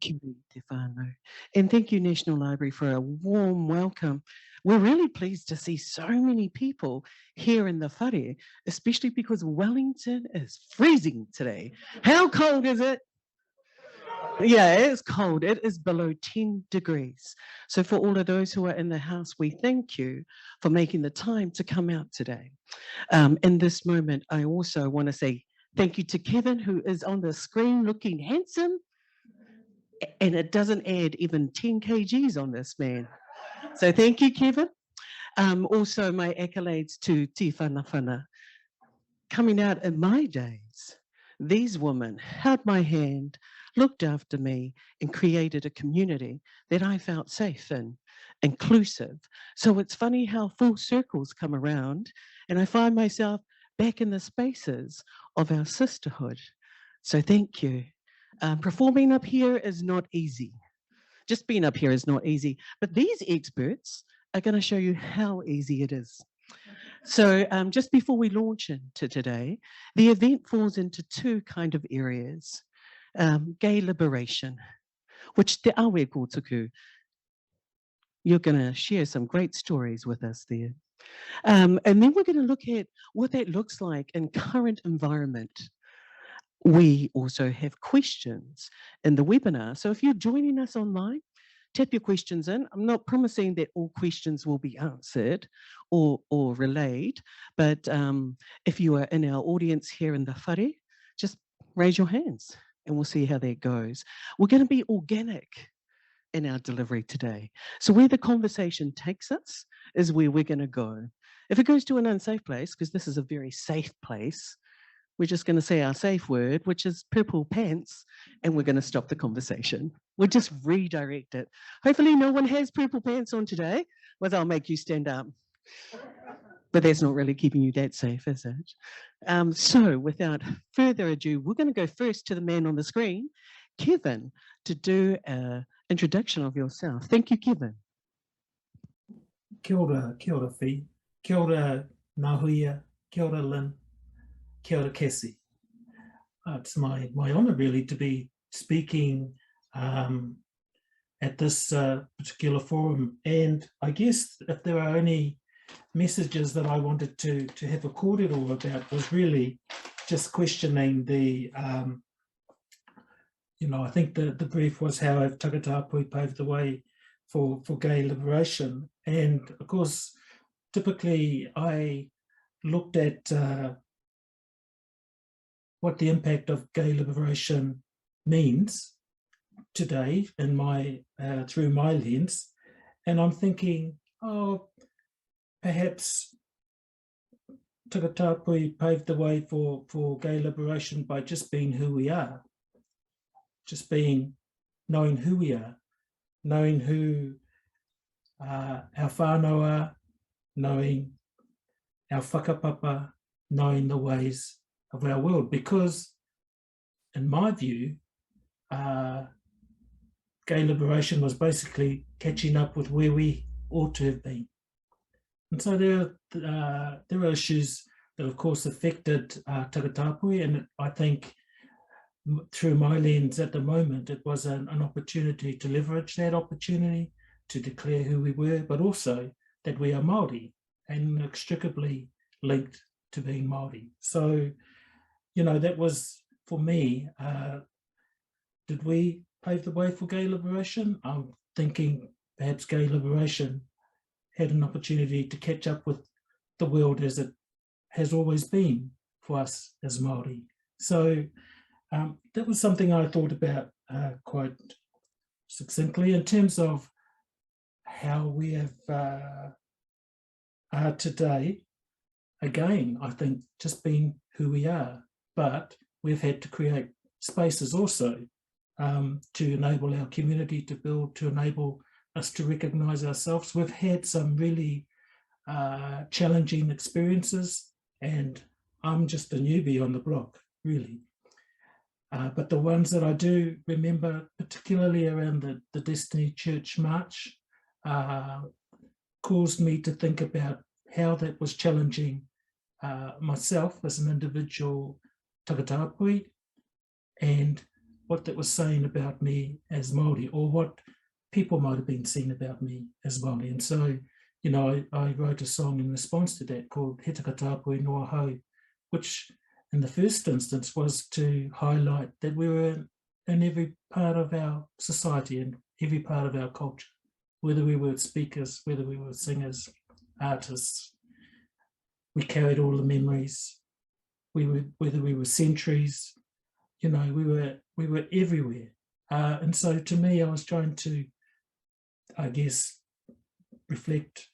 Kia ora te whānau. And thank you, National Library, for a warm welcome. We're really pleased to see so many people here in the whare, especially because Wellington is freezing today. How cold is it? Yeah, it is cold. It is below 10 degrees. So for all of those who are in the house, we thank you for making the time to come out today. In this moment, I also want to say thank you to Kevin, who is on the screen looking handsome, and it doesn't add even 10 kgs on this man. So thank you, Kevin. Also, my accolades to Te Whanawhana. Coming out in my days, these women held my hand, looked after me, and created a community that I felt safe and inclusive. So it's funny how full circles come around, and I find myself back in the spaces of our sisterhood. So thank you. Performing up here is not easy. Just being up here is not easy, but these experts are going to show you how easy it is. So just before we launch into today, the event falls into two kind of areas. Gay liberation, which te awe kōtuku, you're going to share some great stories with us there. And then we're going to look at what that looks like in current environment. We also have questions in the webinar. So if you're joining us online, tap your questions in. I'm not promising that all questions will be answered or relayed, but if you are in our audience here in the whare, just raise your hands and we'll see how that goes. We're going to be organic in our delivery today. So where the conversation takes us is where we're going to go. If it goes to an unsafe place, because this is a very safe place, we're just going to say our safe word, which is purple pants, and we're going to stop the conversation. We'll just redirect it. Hopefully no one has purple pants on today, or I'll make you stand up. But that's not really keeping you that safe, is it? So without further ado, we're going to go first to the man on the screen, Kevin, to do an introduction of yourself. Thank you, Kevin. Kia ora Fi. Kia ora Nahuia. Kia ora Lynn. Kia ora Cassie. It's my honour really to be speaking at this particular forum, and I guess if there are any messages that I wanted to have a kōrero about was really just questioning the I think the brief was how Takatapui paved the way for gay liberation, and of course typically I looked at what the impact of gay liberation means today in my through my lens, and I'm thinking, oh, perhaps Takatapui paved the way for gay liberation by just being who we are, just knowing who we are, knowing who our whānau are, knowing our whakapapa, knowing the ways of our world, because in my view, gay liberation was basically catching up with where we ought to have been. And so there are issues that of course affected Takatapui, and I think through my lens at the moment, it was an opportunity to leverage that opportunity to declare who we were, but also that we are Māori and inextricably linked to being Māori. So, that was, for me, did we pave the way for gay liberation? I'm thinking perhaps gay liberation had an opportunity to catch up with the world as it has always been for us as Māori. So that was something I thought about quite succinctly in terms of how we have are today. Again, I think just being who we are, but we've had to create spaces also to enable our community to build, to enable us to recognise ourselves. We've had some really challenging experiences, and I'm just a newbie on the block, really. But the ones that I do remember, particularly around the Destiny Church March, caused me to think about how that was challenging myself as an individual Takatapui, and what that was saying about me as Māori, or what people might have been seeing about me as Māori. And so, you know, I wrote a song in response to that called He Taka Tāpui Noa Hau, which in the first instance was to highlight that we were in every part of our society and every part of our culture, whether we were speakers, whether we were singers, artists. We carried all the memories. Whether we were sentries, you know, we were everywhere. And so to me, I was trying to, I guess, reflect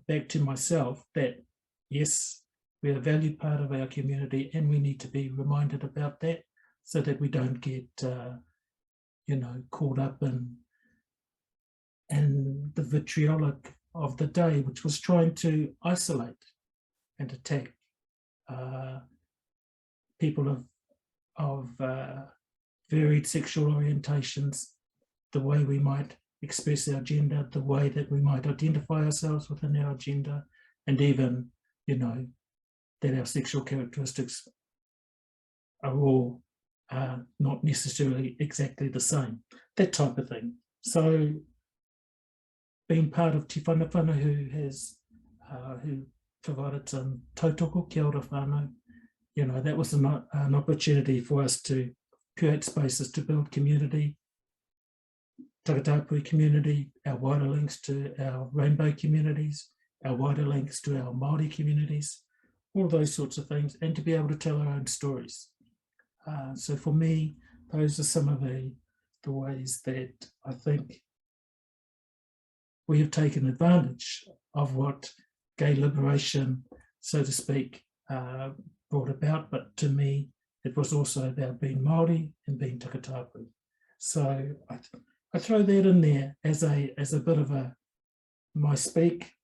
back to myself that, yes, we're a valued part of our community and we need to be reminded about that so that we don't get, you know, caught up in the vitriolic of the day, which was trying to isolate and attack people of varied sexual orientations, the way we might express our gender, the way that we might identify ourselves within our gender, and even, you know, that our sexual characteristics are all not necessarily exactly the same, that type of thing. So being part of Te Whanawhana who provided some tautoko, kia ora whānau, you know, that was an opportunity for us to create spaces to build community, Takatapui community, our wider links to our rainbow communities, our wider links to our Māori communities, all those sorts of things, and to be able to tell our own stories. So for me, those are some of the ways that I think we have taken advantage of what gay liberation, so to speak, brought about. But to me, it was also about being Māori and being Takatapui. So I throw that in there as a bit of my speak.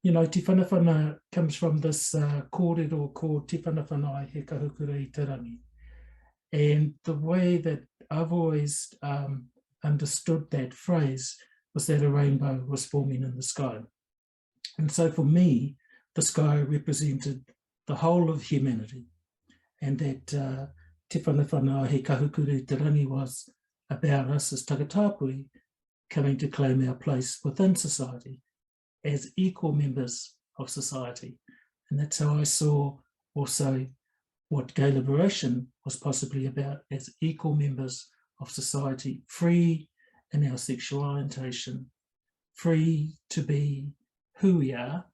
You know, Te Whanawhana comes from this kōrero called Te Whanawhana ai he kahukura I te rangi. And the way that I've always understood that phrase was that a rainbow was forming in the sky. And so for me, the sky represented the whole of humanity, and that Te Whanawhana ai he kahukura I te rangi was about us as Takatapui coming to claim our place within society as equal members of society. And that's how I saw also what gay liberation was possibly about, as equal members of society, free in our sexual orientation, free to be who we are.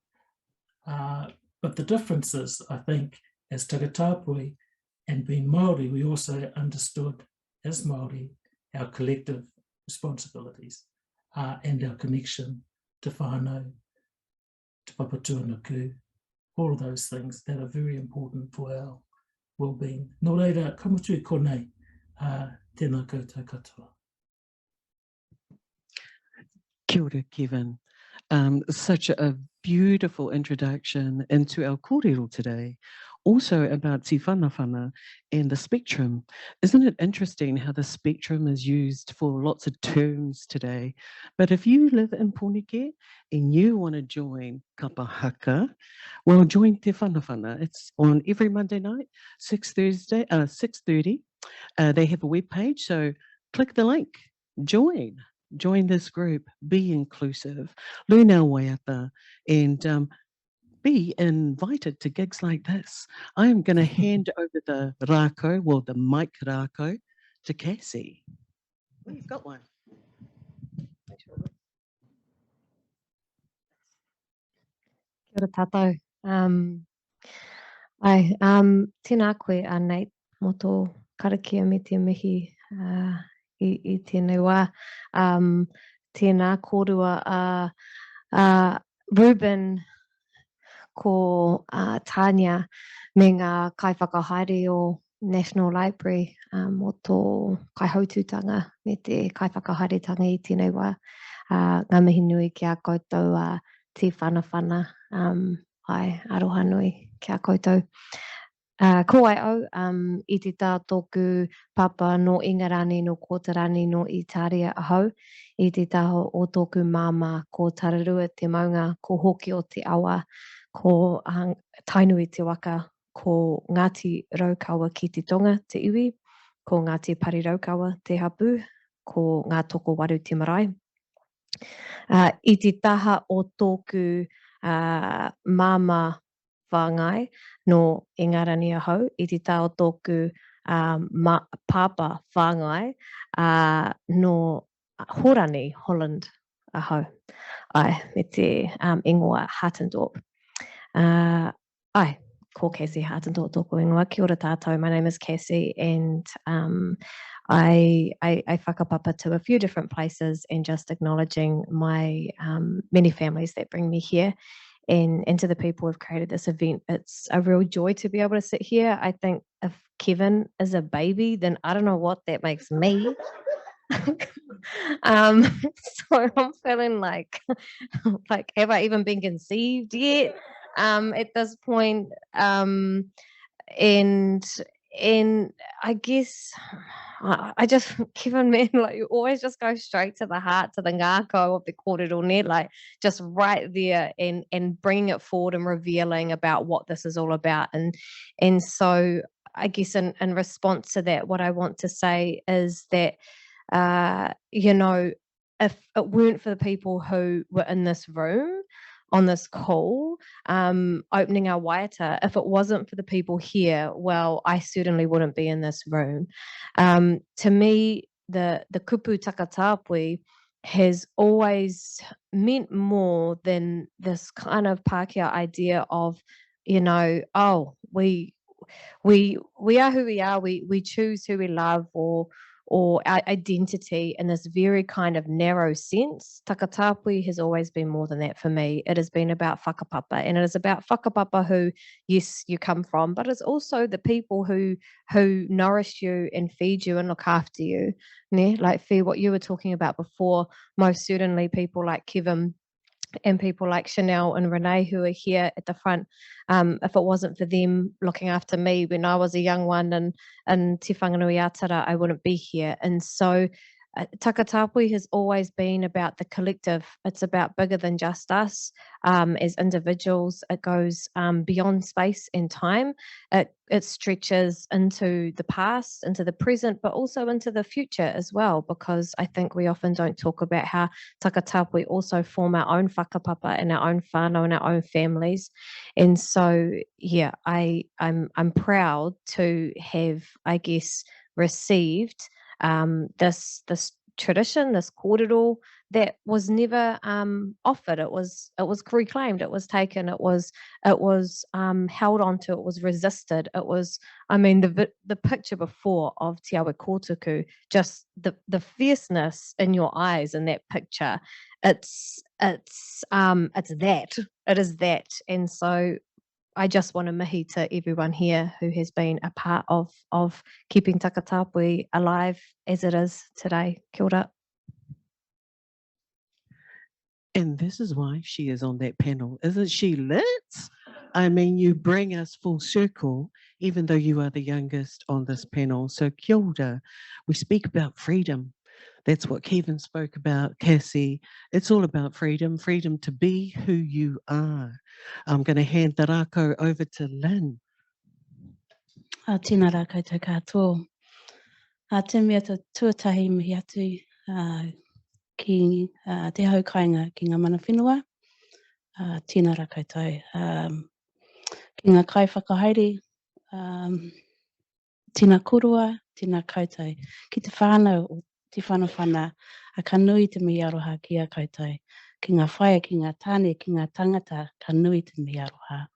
But the difference is, I think, as Takatapui and being Māori, we also understood as Māori our collective responsibilities and our connection to whānau, to Papatūānuku, all of those things that are very important for our well-being. Nō reira, kamutui konei, tēnā koutou katoa. Kia ora, Kevin. Such a beautiful introduction into our kōrero today. Also about Te Whanawhana and the spectrum. Isn't it interesting how the spectrum is used for lots of terms today? But if you live in Pōneke and you want to join Kapahaka, well, join Te Whanawhana. It's on every Monday night, 6:30. They have a webpage, so click the link, join this group, be inclusive, learn our waiata, and be invited to gigs like this. I am going to hand over the rākau, well, the mic rākau, to Cassie. Well, you've got one. Kia ora tātou. Tēnā koe anei moto karakia me te mihi I tēnei wā. Tēnā kōrua Ruben ko Tanya me ngā kaiwhakahaere o National Library o tō kaihaututanga me te kaiwhakahaeretanga I tēnei wā. Ngā mihi nui ki a koutou Te Whanawhana ai aroha nui ki a koutou. Ko ai au I te tā tōku papa no Ingarani no Kōtarani no Itaria ahau, I te taho o tōku māma ko Tararua te maunga, ko Hoki o te awa, ko Tainui te waka, ko Ngāti Raukawa ki te tonga, te iwi, ko Ngāti Pariraukawa te hapu, ko ngā toko waru te marae. I te taha o tōku māma whāngai no Ingarani Ahau, i te taha o tōku pāpa whāngai no Horani, Holland Ahau. Ai, me te ingoa Hartendorp. Ai, ko Cassie Hartendorp tōku ingoa. Kia ora tātou, my name is Cassie, and I whakapapa to a few different places and just acknowledging my many families that bring me here, and to the people who've created this event. It's a real joy to be able to sit here. I think if Kevin is a baby, then I don't know what that makes me. So I'm feeling like have I even been conceived yet at this point? And I guess I just, Kevin, man, like you always just go straight to the heart, to the ngākau of the kōrero ne, like just right there and bringing it forward and revealing about what this is all about. And so I guess in response to that, what I want to say is that, you know, if it weren't for the people who were in this room on this call, opening our waiata, if it wasn't for the people here, well, I certainly wouldn't be in this room. To me, the kupu takatapui has always meant more than this kind of Pākehā idea of, you know, oh, we are who we are, we choose who we love, or our identity in this very kind of narrow sense. Takatapui has always been more than that for me. It has been about whakapapa, and it is about whakapapa who, yes, you come from, but it's also the people who nourish you and feed you and look after you. Ne? Like Fee, what you were talking about before, most certainly people like Kevin and people like Chanel and Renee who are here at the front, if it wasn't for them looking after me when I was a young one and Te Whanganui-a-Tara, I wouldn't be here. And so Takatapui has always been about the collective. It's about bigger than just us as individuals. It goes beyond space and time. It stretches into the past, into the present, but also into the future as well, because I think we often don't talk about how Takatapui also form our own whakapapa and our own whānau and our own families. And so, yeah, I'm proud to have, I guess, received this tradition, this kōrero that was never offered. It was reclaimed. It was taken. It was held onto. It was resisted. It was. I mean, the picture before of Te Awa Kōtuku, just the fierceness in your eyes in that picture. It's that. It is that. And so I just want to mihi to everyone here who has been a part of keeping Takatapui alive as it is today. Kia ora. And this is why she is on that panel. Isn't she lit? I mean, you bring us full circle, even though you are the youngest on this panel. So kia ora. We speak about freedom. That's what Kevin spoke about, Cassie. It's all about freedom, freedom to be who you are. I'm going to hand the rākau over to Lynn. Tēnā rā koutou katoa. Te mea tuatahi mihi atu ki te haukainga ki ngā mana whenua. Tēnā rā koutou. Ki ngā kai whakahaere, tēnā korua, tēnā koutou. Ki te whānau, te whanawhana, ka nui te mihi aroha ki a koutou. Ki ngā whaia, ki ngā tāne, ki ngā tangata, ka nui te mihi aroha.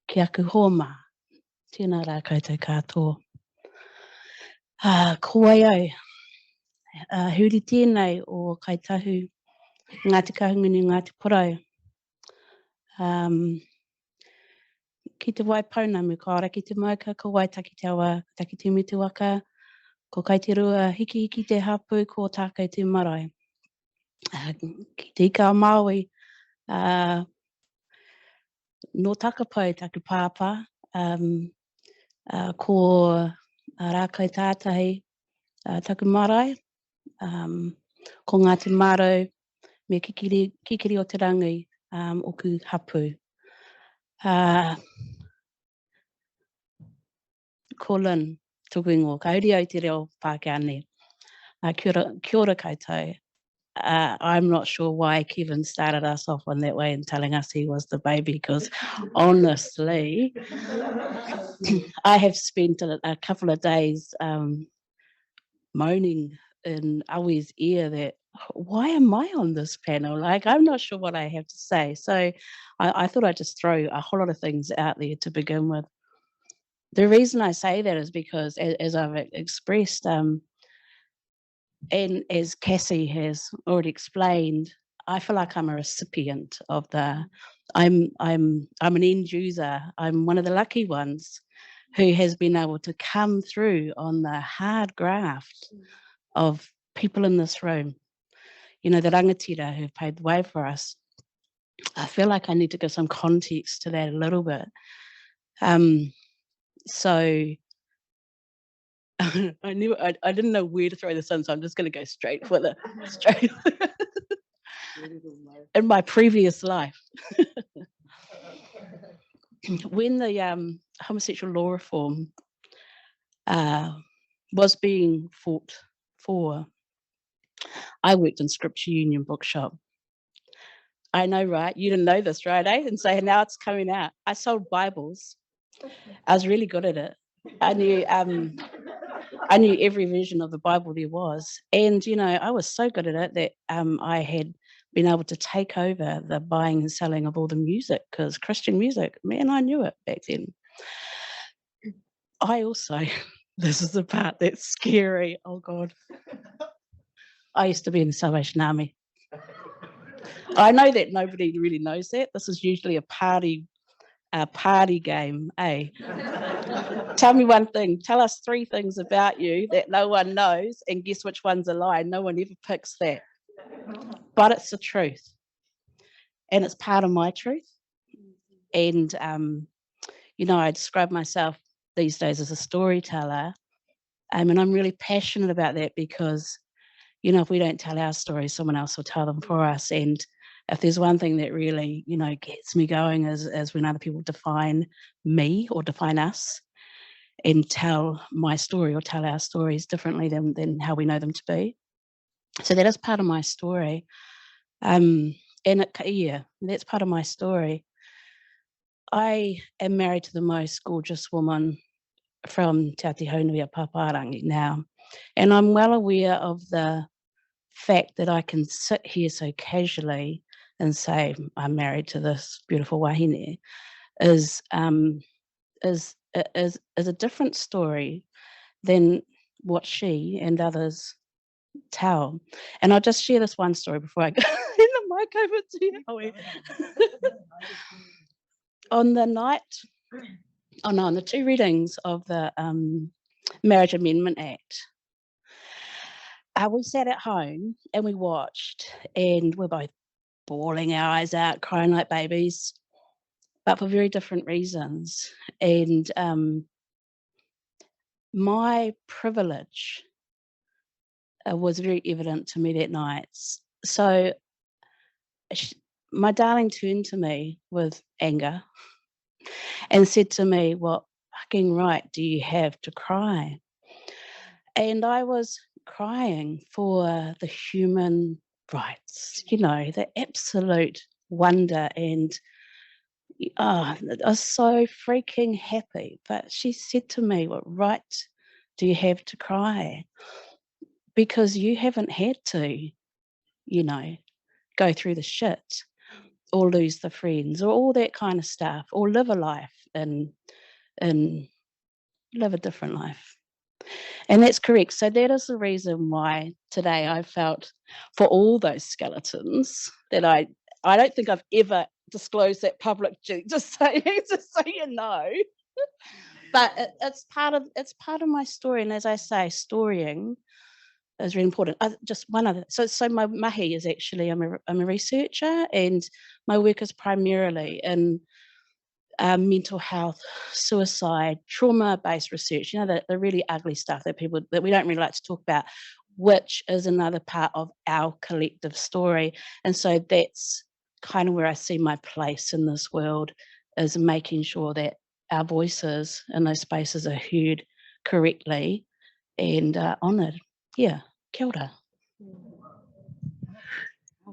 Ki aku hōma, tēnā rā koutou katoa. Ko ai au, huri tēnei o Kaitahu, Ngāti Kahungunu, Ngāti Porou. Ki te waipaunamu, ko ora ki te mauka, ko wai taki te awa, taki te mituaka, ko kai te rua hiki hiki te hapu, ko tākau te marae. Ki te ika o Māui, no takapau taku pāpā, ko rākau tātahi taku marae, ko Ngāti Marau, me kikiri o te rangi o ku hapu. Ko Lynn, tuku ingo, ka uri au te reo Pākehane. Kia ora koutou. I'm not sure why Kevin started us off on that way and telling us he was the baby, because honestly, I have spent a couple of days moaning in Awi's ear that, why am I on this panel? Like, I'm not sure what I have to say. So I thought I'd just throw a whole lot of things out there to begin with. The reason I say that is because, as I've expressed, and as Cassie has already explained, I feel like I'm a recipient of I'm an end user. I'm one of the lucky ones who has been able to come through on the hard graft of people in this room. You know, the rangatira who've paved the way for us. I feel like I need to give some context to that a little bit. So I didn't know where to throw this in, so I'm just going to go straight for the straight in my previous life. When the homosexual law reform was being fought for, I worked in Scripture Union Bookshop. I know, right? You didn't know this, right? And so now it's coming out. I sold Bibles. I was really good at it. I knew every version of the Bible there was. And, you know, I was so good at it that I had been able to take over the buying and selling of all the music, because Christian music, man, I knew it back then. I also, this is the part that's scary. Oh, God. I used to be in the Salvation Army. I know that nobody really knows that. This is usually a party game, eh? Tell me one thing. Tell us 3 things about you that no one knows, and guess which one's a lie. No one ever picks that. But it's the truth. And it's part of my truth. And, you know, I describe myself these days as a storyteller. And I'm really passionate about that because, you know, if we don't tell our stories, someone else will tell them for us. And if there's one thing that really, you know, gets me going is when other people define me or define us and tell my story or tell our stories differently than how we know them to be. So that is part of my story. And that's part of my story. I am married to the most gorgeous woman from Te Aotearoa Paparangi now. And I'm well aware of the fact that I can sit here so casually and say I'm married to this beautiful wahine is a different story than what she and others tell. And I'll just share this one story before I go in the mic over to you. On the 2 readings of the Marriage Amendment Act, we sat at home and we watched, and we're both bawling our eyes out, crying like babies, but for very different reasons. And my privilege was very evident to me that night. So my darling turned to me with anger and said to me, "What fucking right do you have to cry?" And I was crying for the human rights, you know, the absolute wonder. And I was so freaking happy. But she said to me, "What right do you have to cry? Because you haven't had to, you know, go through the shit or lose the friends or all that kind of stuff, or live a life and live a different life." And that's correct. So that is the reason why today I felt for all those skeletons that I don't think I've ever disclosed that publicly, just so you know. But it's part of my story. And as I say, storying is really important. Just one other. So my mahi is actually, I'm a researcher, and my work is primarily in mental health, suicide, trauma-based research. You know, the really ugly stuff that we don't really like to talk about, which is another part of our collective story. And so that's kind of where I see my place in this world, is making sure that our voices in those spaces are heard correctly and honoured. Yeah, kia ora.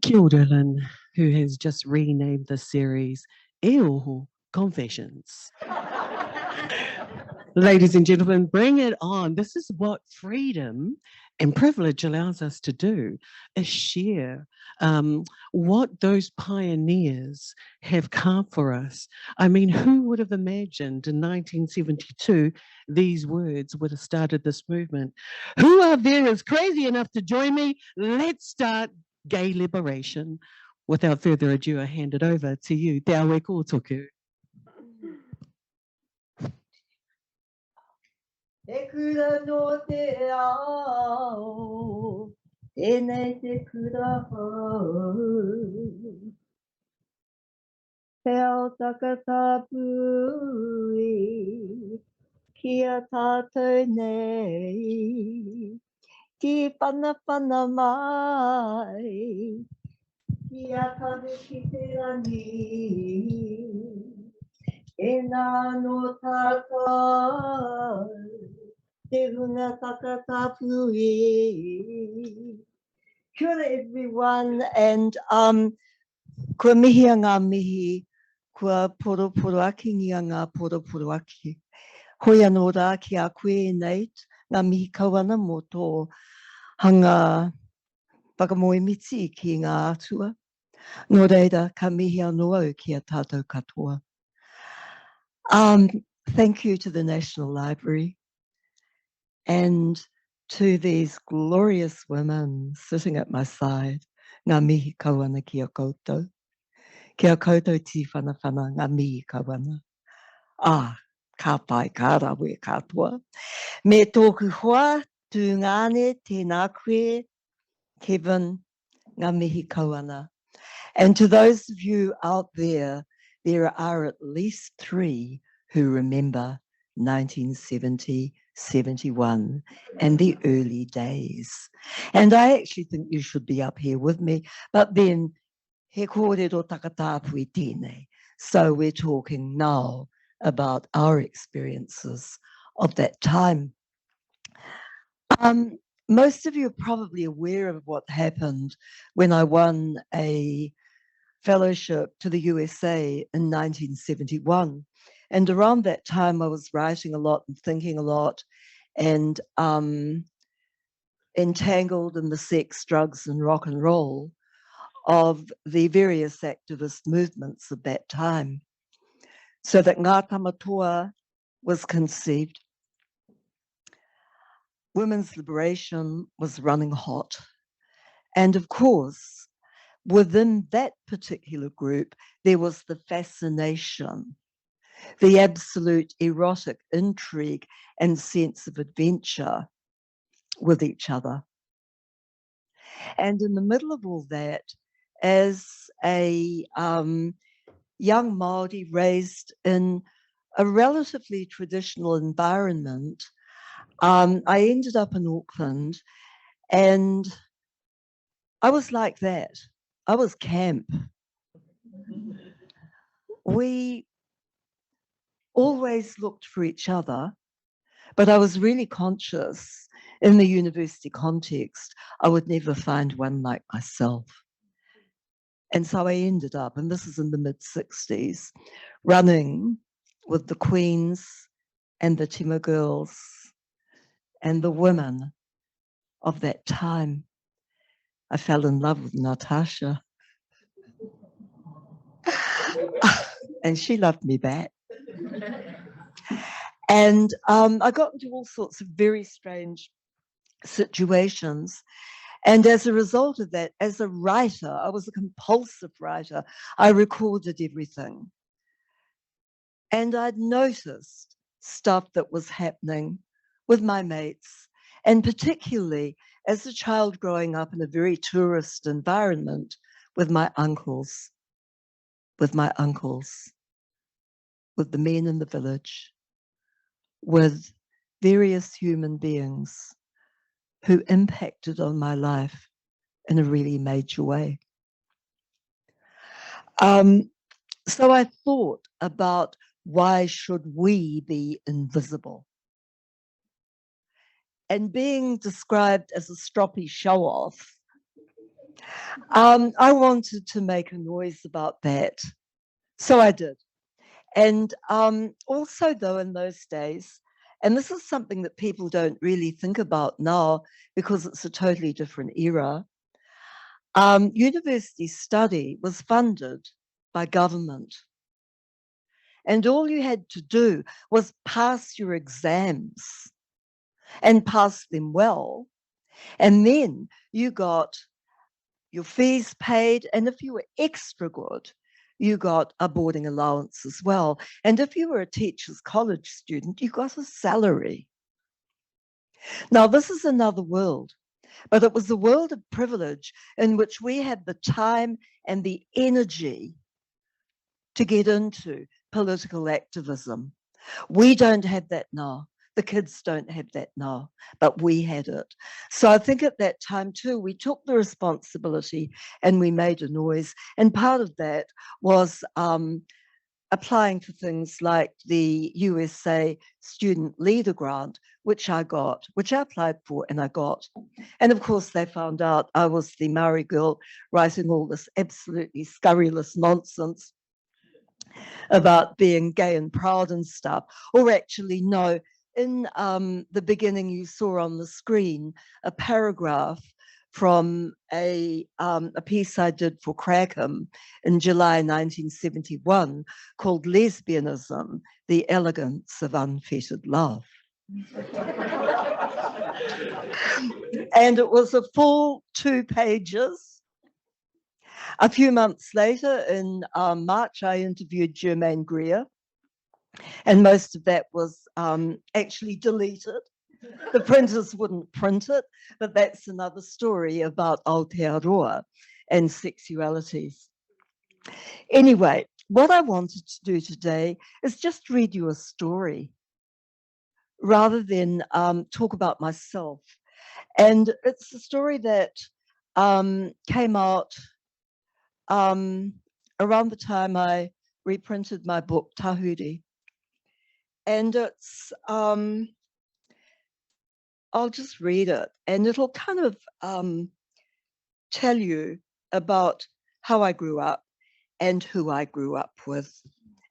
Kia ora, Lynn, who has just renamed the series E Oho Confessions. Ladies and gentlemen, bring it on. This is what freedom and privilege allows us to do, is share what those pioneers have carved for us. I mean, who would have imagined in 1972 these words would have started this movement? Who out there is crazy enough to join me? Let's start gay liberation. Without further ado, I hand it over to you, Te Awe Kōtoku. E kura no te ao, tēnei te kura hau. Te ao takatapui, kia tātou nei. Ki whanawhana mai, kia karu ki te rangi. E nā no tātou, te hunga takatapui. Kia ora everyone, and kua mihi a ngā mihi, kua poroporo aki ni a ngā poroporo aki. Hoi anō rā ki a koe nei, ngā mihi kauana mō tō hanga whakamoemiti ki ngā atua. Nō reira, ka mihi anō au ki a tātou katoa. Thank you to the National Library and to these glorious women sitting at my side. Ngā mihi kauana ki a koutou. Ki a koutou ti whanawhana, ngā mihi kauana. Ka pai, ka rawe katoa. Me tōku hoa, tū ngāne, tēnā koe, Kevin, ngā mihi kauana. And to those of you out there, there are at least 3 who remember 1970, 71 and the early days. And I actually think you should be up here with me, but then he kōrero takatapui tēnei. So we're talking now about our experiences of that time. Most of you are probably aware of what happened when I won a fellowship to the USA in 1971. And around that time, I was writing a lot and thinking a lot and entangled in the sex, drugs, and rock and roll of the various activist movements of that time. So that Ngā Tamatoa was conceived. Women's liberation was running hot. And of course, within that particular group, there was the fascination, the absolute erotic intrigue and sense of adventure with each other. And in the middle of all that, as a young Māori raised in a relatively traditional environment, I ended up in Auckland and I was like that. I was camp. We always looked for each other, but I was really conscious in the university context, I would never find one like myself. And so I ended up, and this is in the mid-60s, running with the queens and the Tima girls and the women of that time. I fell in love with Natasha. And she loved me back. And I got into all sorts of very strange situations. And as a result of that, as a writer, I was a compulsive writer. I recorded everything. And I'd noticed stuff that was happening with my mates, and particularly as a child growing up in a very tourist environment with my uncles, with the men in the village, with various human beings who impacted on my life in a really major way. So I thought about, why should we be invisible? and being described as a stroppy show-off, I wanted to make a noise about that. So I did. And also, though, in those days, and this is something that people don't really think about now because it's a totally different era, university study was funded by government. And all you had to do was pass your exams and pass them well. And then you got your fees paid. And if you were extra good, you got a boarding allowance as well. And if you were a teacher's college student, you got a salary. Now, this is another world, but it was a world of privilege in which we had the time and the energy to get into political activism. We don't have that now. The kids don't have that now, but we had it. So I think at that time too, we took the responsibility and we made a noise. And part of that was applying for things like the USA Student Leader Grant, which I applied for and I got. And of course, they found out I was the Maori girl writing all this absolutely scurrilous nonsense about being gay and proud and stuff. Or actually, no, in the beginning, you saw on the screen a paragraph from a piece I did for Crackham in July 1971 called Lesbianism, the Elegance of Unfettered Love. And it was a full 2 pages. A few months later, in March, I interviewed Germaine Greer, and most of that was actually deleted. The printers wouldn't print it, but that's another story about Aotearoa and sexualities. Anyway, what I wanted to do today is just read you a story rather than talk about myself. And it's a story that came out around the time I reprinted my book, Tahuri. And it's, I'll just read it, and it'll kind of tell you about how I grew up and who I grew up with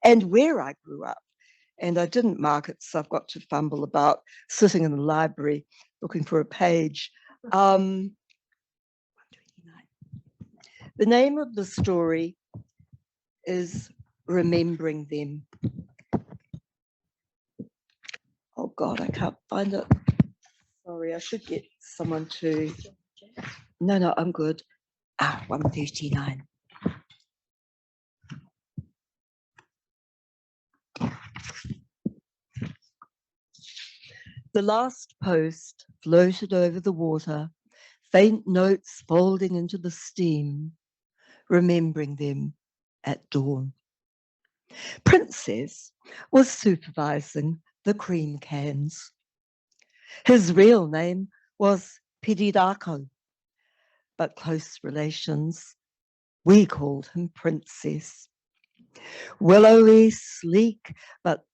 and where I grew up. And I didn't mark it, so I've got to fumble about sitting in the library looking for a page. 129. The name of the story is Remembering Them. Oh God, I can't find it. Sorry, I should get someone to. No, I'm good. 139. The last post floated over the water, faint notes folding into the steam, remembering them at dawn. Princess was supervising the cream cans. His real name was Pirirako, but close relations, we called him Princess. Willowy, sleek, but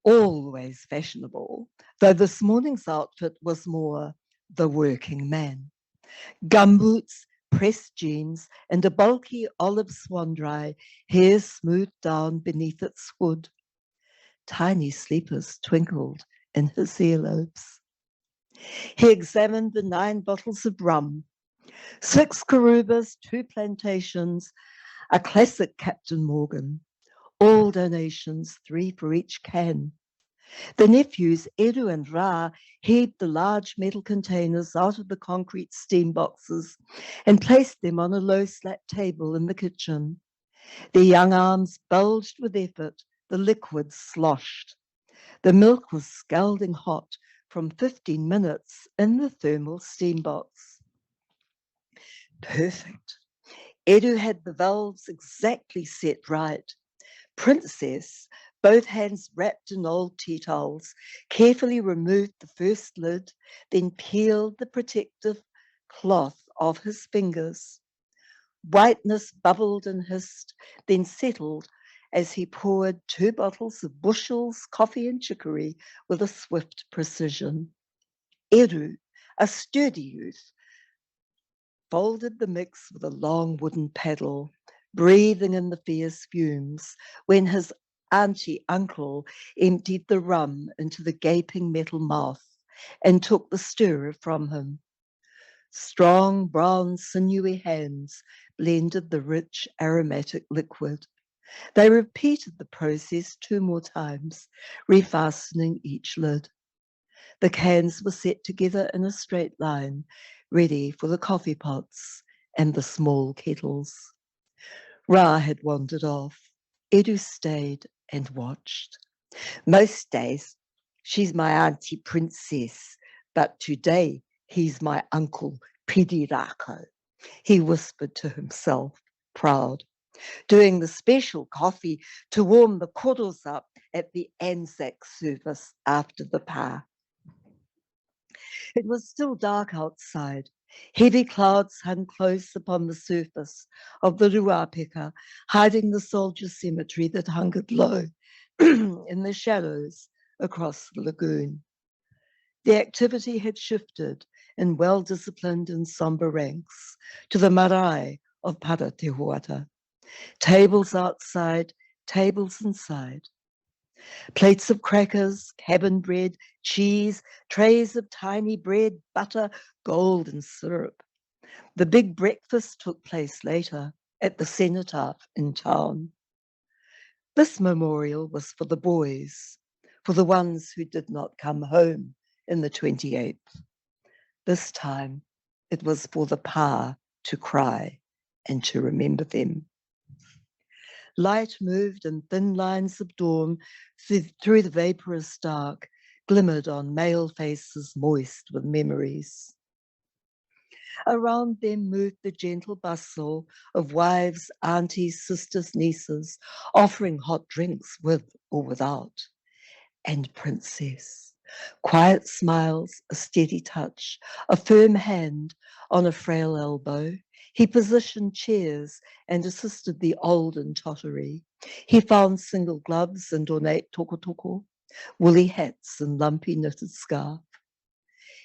always fashionable, though this morning's outfit was more the working man. Gumboots, pressed jeans, and a bulky olive swan-dry, hair smoothed down beneath its hood. Tiny sleepers twinkled in his earlobes. He examined the 9 bottles of rum, 6 Karubas, 2 plantations, a classic Captain Morgan, all donations, 3 for each can. The nephews, Edu and Ra, heaved the large metal containers out of the concrete steam boxes and placed them on a low slat table in the kitchen. Their young arms bulged with effort, the liquid sloshed. The milk was scalding hot from 15 minutes in the thermal steam box. Perfect. Edu had the valves exactly set right. Princess, both hands wrapped in old tea towels, carefully removed the first lid, then peeled the protective cloth off his fingers. Whiteness bubbled and hissed, then settled as he poured 2 bottles of Bushell's coffee and chicory with a swift precision. Eru, a sturdy youth, folded the mix with a long wooden paddle, breathing in the fierce fumes, when his auntie uncle emptied the rum into the gaping metal mouth and took the stirrer from him. Strong, brown, sinewy hands blended the rich, aromatic liquid. They repeated the process 2 more times, refastening each lid. The cans were set together in a straight line, ready for the coffee pots and the small kettles. Ra had wandered off. Edu stayed and watched. Most days, she's my auntie Princess, but today he's my uncle Pidirako, he whispered to himself, proud, doing the special coffee to warm the koros up at the Anzac service after the pa. It was still dark outside. Heavy clouds hung close upon the surface of the Ruapeka, hiding the soldier cemetery that hungered low in the shadows across the lagoon. The activity had shifted in well-disciplined and somber ranks to the marae of Paratehuata. Tables outside, tables inside. Plates of crackers, cabin bread, cheese, trays of tiny bread, butter, gold and syrup. The big breakfast took place later at the cenotaph in town. This memorial was for the boys, for the ones who did not come home in the 28th. This time it was for the pa to cry and to remember them. Light moved in thin lines of dawn through the vaporous dark, glimmered on male faces moist with memories. Around them moved the gentle bustle of wives, aunties, sisters, nieces, offering hot drinks with or without. And Princess, quiet smiles, a steady touch, a firm hand on a frail elbow. He positioned chairs and assisted the old and tottery. He found single gloves and ornate tokotoko, woolly hats and lumpy knitted scarf.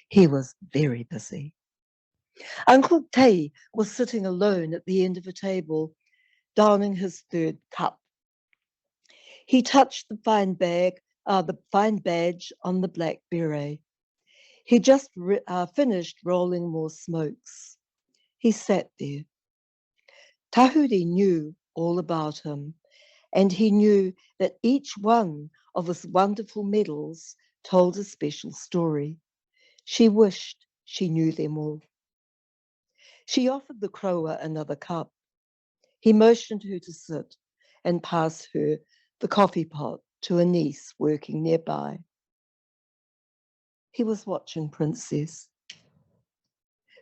He was very busy. Uncle Tei was sitting alone at the end of a table, downing his 3rd cup. He touched the fine badge on the black beret. He just finished rolling more smokes. He sat there. Tahuri knew all about him, and he knew that each one of his wonderful medals told a special story. She wished she knew them all. She offered the Crower another cup. He motioned her to sit and pass her the coffee pot to a niece working nearby. He was watching Princess.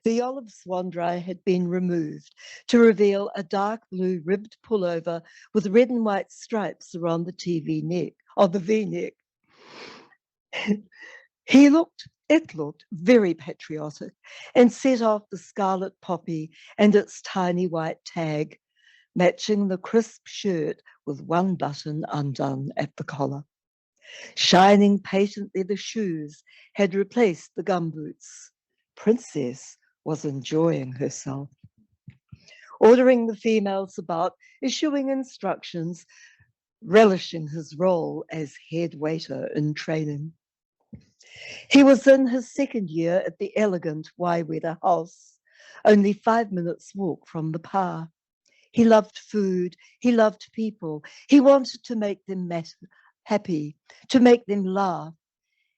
The olive swanndry had been removed to reveal a dark blue ribbed pullover with red and white stripes around the V-neck. It looked very patriotic and set off the scarlet poppy and its tiny white tag, matching the crisp shirt with one button undone at the collar. Shining patent leather shoes had replaced the gumboots. Princess was enjoying herself, ordering the females about, issuing instructions, relishing his role as head waiter in training. He was in his 2nd year at the elegant Waiwera house, only 5 minutes' walk from the pa. He loved food, he loved people, he wanted to make them happy, to make them laugh.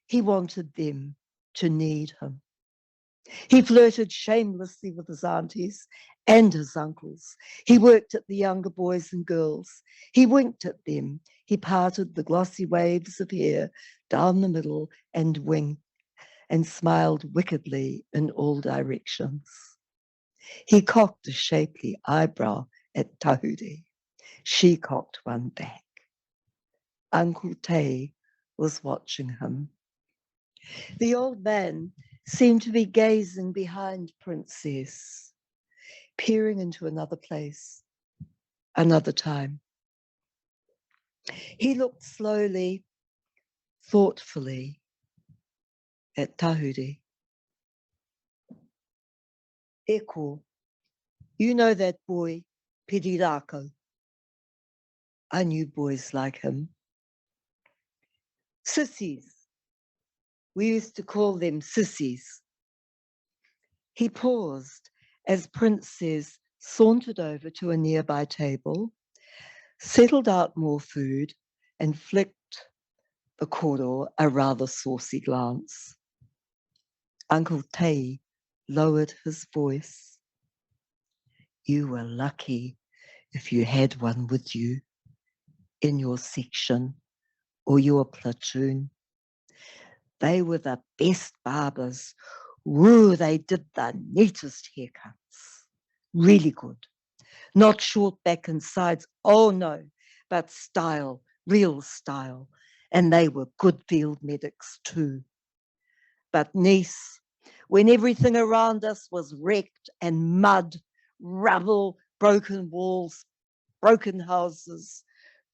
He wanted them to need him. He flirted shamelessly with his aunties and his uncles. He worked at the younger boys and girls. He winked at them. He parted the glossy waves of hair down the middle and winked and smiled wickedly in all directions. He cocked a shapely eyebrow at Tahuri. She cocked one back. Uncle Tei was watching him. The old man seemed to be gazing behind Princess, peering into another place, another time. He looked slowly, thoughtfully at Tahuri. Eko, you know that boy, Pirirako. I knew boys like him. Sissies. We used to call them sissies. He paused as Princess sauntered over to a nearby table, settled out more food, and flicked the koro a rather saucy glance. Uncle Tei lowered his voice. You were lucky if you had one with you in your section or your platoon. They were the best barbers. Woo, they did the neatest haircuts. Really good. Not short back and sides, oh no, but style, real style. And they were good field medics too. But niece, when everything around us was wrecked and mud, rubble, broken walls, broken houses,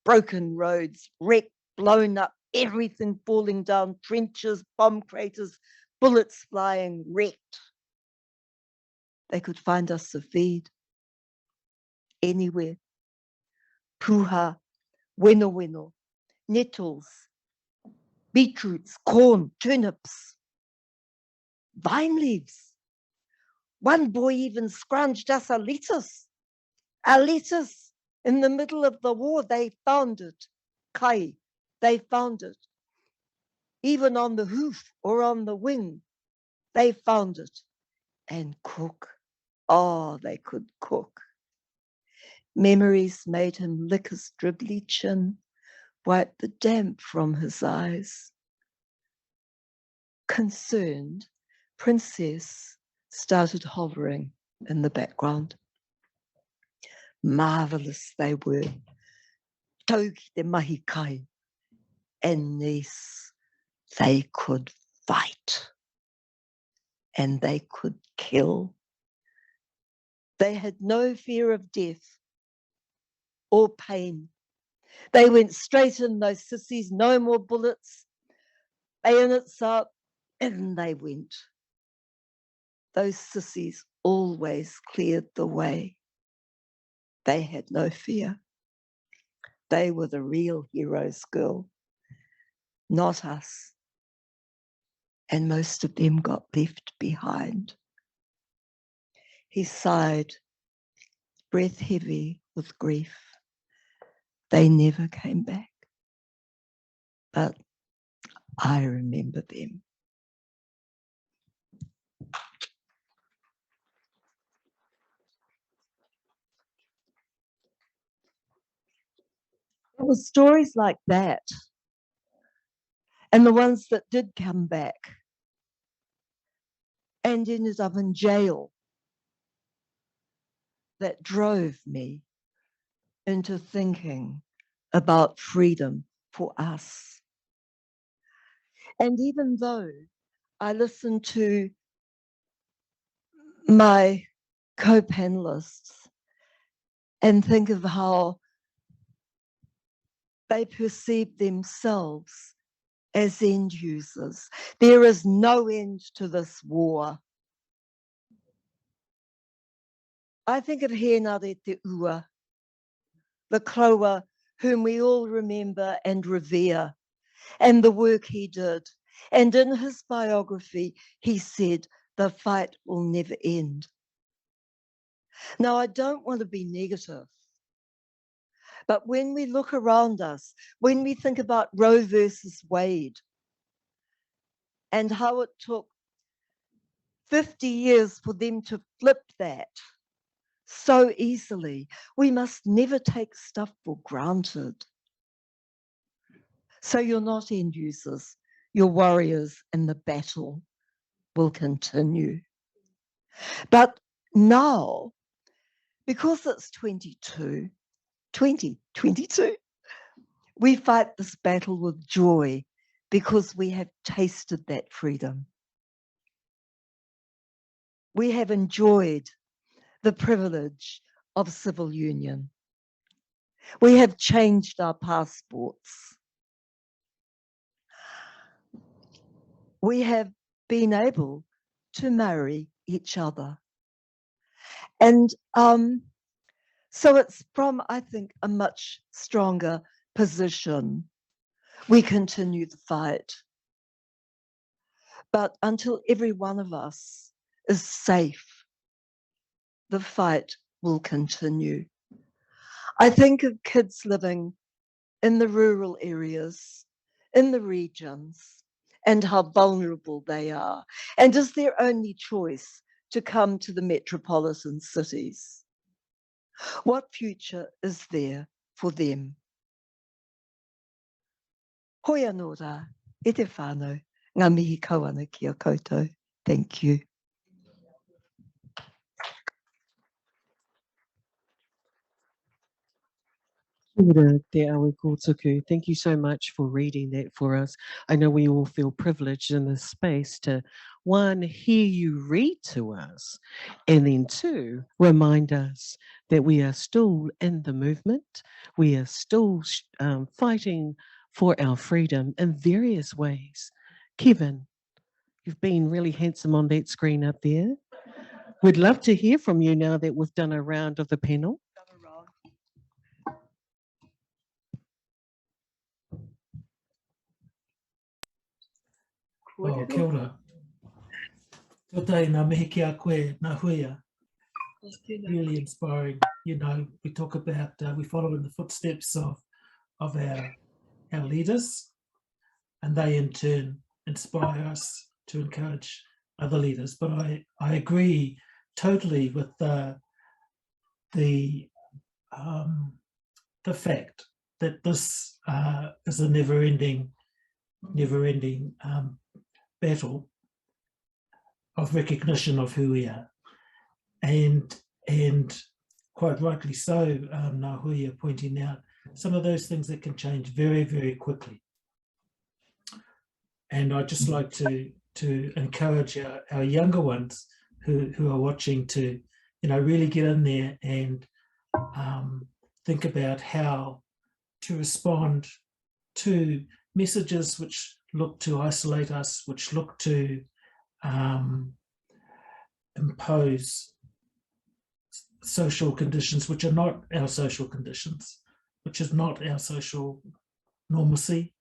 broken roads, wrecked, blown up, everything falling down, trenches, bomb craters, bullets flying, wrecked. They could find us a feed anywhere. Puha, weno, nettles, beetroots, corn, turnips, vine leaves. One boy even scrounged us a lettuce. A lettuce in the middle of the war. They found it. Kai, they found it. Even on the hoof or on the wing, they found it. And cook. Oh, they could cook. Memories made him lick his dribbly chin, wipe the damp from his eyes. Concerned, Princess started hovering in the background. Marvelous they were. Tauki te mahi kai. And niece, they could fight. And they could kill. They had no fear of death or pain. They went straight in, those sissies, no more bullets. Bayonets up, in they went. Those sissies always cleared the way. They had no fear. They were the real heroes, girl, not us. And most of them got left behind. He sighed, breath heavy with grief. They never came back. But I remember them. It was stories like that, and the ones that did come back and ended up in jail, that drove me into thinking about freedom for us. And even though I listened to my co-panelists and think of how they perceive themselves as end users, there is no end to this war. I think of Henare Te Ua, the Kloa whom we all remember and revere, and the work he did. And in his biography, he said, the fight will never end. Now, I don't want to be negative, but when we look around us, when we think about Roe versus Wade and how it took 50 years for them to flip that so easily, we must never take stuff for granted. So you're not end users, you're warriors, and the battle will continue. But now, because it's 2022, we fight this battle with joy because we have tasted that freedom. We have enjoyed the privilege of civil union. We have changed our passports. We have been able to marry each other. And so it's from, I think, a much stronger position we continue the fight. But until every one of us is safe, the fight will continue. I think of kids living in the rural areas, in the regions, and how vulnerable they are, and is their only choice to come to the metropolitan cities. What future is there for them? Hoi anō rā, e te whānau, ngā mihi kauana ki a koutou. Thank you. Kia ora, te awe kōtuku. Thank you so much for reading that for us. I know we all feel privileged in this space to, one, hear you read to us, and then two, remind us that we are still in the movement. We are still fighting for our freedom in various ways. Kevin, you've been really handsome on that screen up there. We'd love to hear from you now that we've done a round of the panel. Oh, kia ora. Totai ngā mihi ki a koe, ngā huia. Really inspiring. You know, we talk about, we follow in the footsteps of our leaders, and they in turn inspire us to encourage other leaders. But I agree totally with the fact that this is a never-ending battle of recognition of who we are, and quite rightly so, Ngā Hui are pointing out some of those things that can change very, very quickly. And I'd just like to encourage our younger ones who are watching to, you know, really get in there and think about how to respond to messages which look to isolate us, which look to impose social conditions which are not our social conditions, which is not our social normalcy.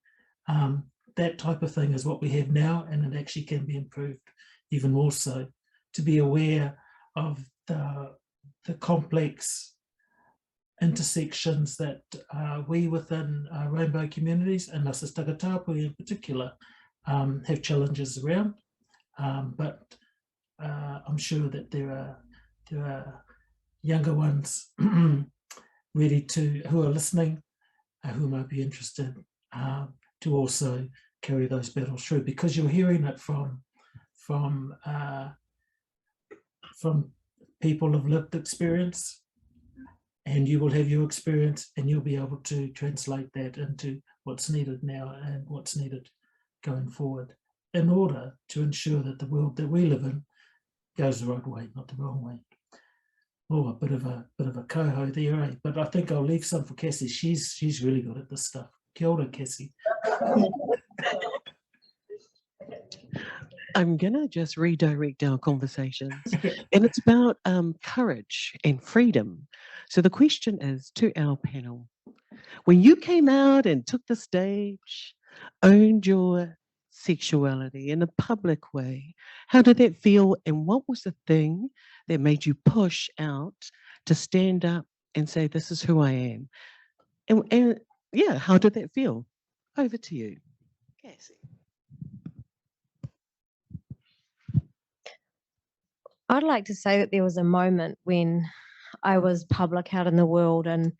That type of thing is what we have now, and it actually can be improved even more so, to be aware of the complex intersections that we within rainbow communities, and Ngāti Takatapu in particular, have challenges around. But I'm sure that there are younger ones ready who are listening, who might be interested to also carry those battles through, because you're hearing it from people of lived experience, and you will have your experience, and you'll be able to translate that into what's needed now and what's needed going forward, in order to ensure that the world that we live in goes the right way, not the wrong way. Oh, a bit of a coho there, eh? But I think I'll leave some for Cassie. She's really good at this stuff. Kia ora, Cassie. I'm gonna just redirect our conversations, and it's about courage and freedom. So the question is to our panel: when you came out and took the stage, owned your sexuality in a public way, how did that feel, and what was the thing that made you push out to stand up and say, this is who I am? And yeah, how did that feel? Over to you, Cassie. I'd like to say that there was a moment when I was public out in the world and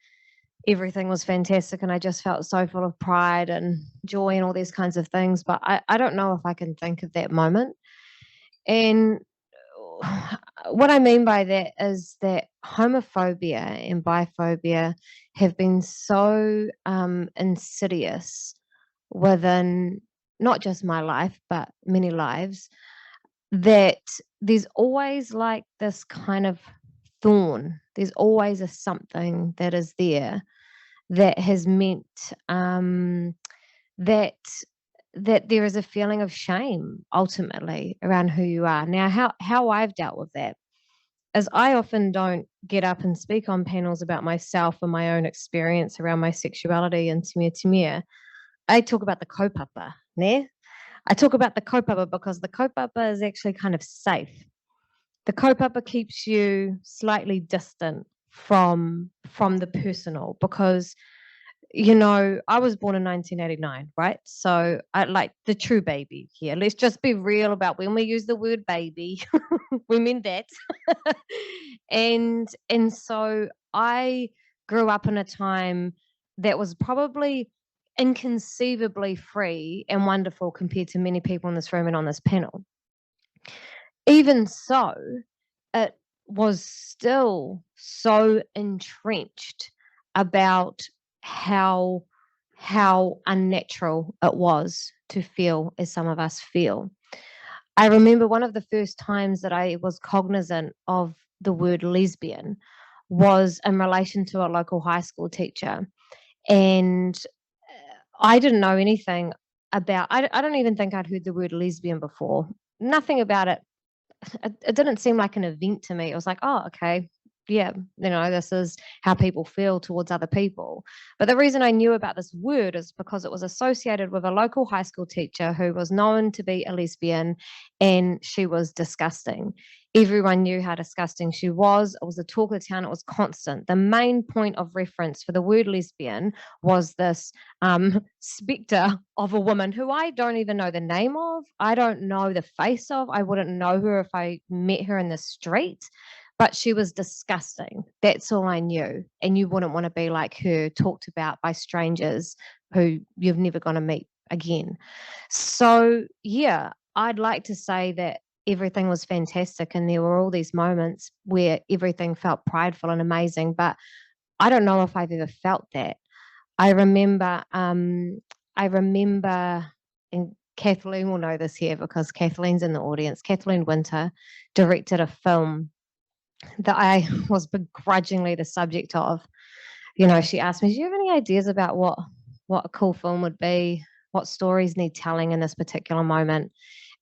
everything was fantastic, and I just felt so full of pride and joy and all these kinds of things. But I don't know if I can think of that moment. And what I mean by that is that homophobia and biphobia have been so insidious within not just my life, but many lives, that there's always like this kind of thorn. There's always a something that is there that has meant that there is a feeling of shame ultimately around who you are. Now, how I've dealt with that is I often don't get up and speak on panels about myself and my own experience around my sexuality and timia. I talk about the kaupapa, ne? I talk about the kaupapa because the kaupapa is actually kind of safe. The kaupapa keeps you slightly distant from the personal because, you know, I was born in 1989, right? So I like the true baby here. Let's just be real about when we use the word baby, we mean that. and so I grew up in a time that was probably inconceivably free and wonderful compared to many people in this room and on this panel. Even so, it was still so entrenched about how unnatural it was to feel as some of us feel. I remember one of the first times that I was cognizant of the word lesbian was in relation to a local high school teacher. And I didn't know anything about, I don't even think I'd heard the word lesbian before. Nothing about it. It didn't seem like an event to me. It was like, oh, okay, yeah, you know, this is how people feel towards other people. But the reason I knew about this word is because it was associated with a local high school teacher who was known to be a lesbian, and she was disgusting. Everyone knew how disgusting she was. It was the talk of the town. It was constant. The main point of reference for the word lesbian was this spectre of a woman who I don't even know the name of. I don't know the face of. I wouldn't know her if I met her in the street. But she was disgusting. That's all I knew. And you wouldn't want to be like her, talked about by strangers who you've never going to meet again. So, yeah, I'd like to say that everything was fantastic and there were all these moments where everything felt prideful and amazing. But I don't know if I've ever felt that. I remember, and Kathleen will know this here because Kathleen's in the audience. Kathleen Winter directed a film that I was begrudgingly the subject of. You know, she asked me, do you have any ideas about what a cool film would be? What stories need telling in this particular moment?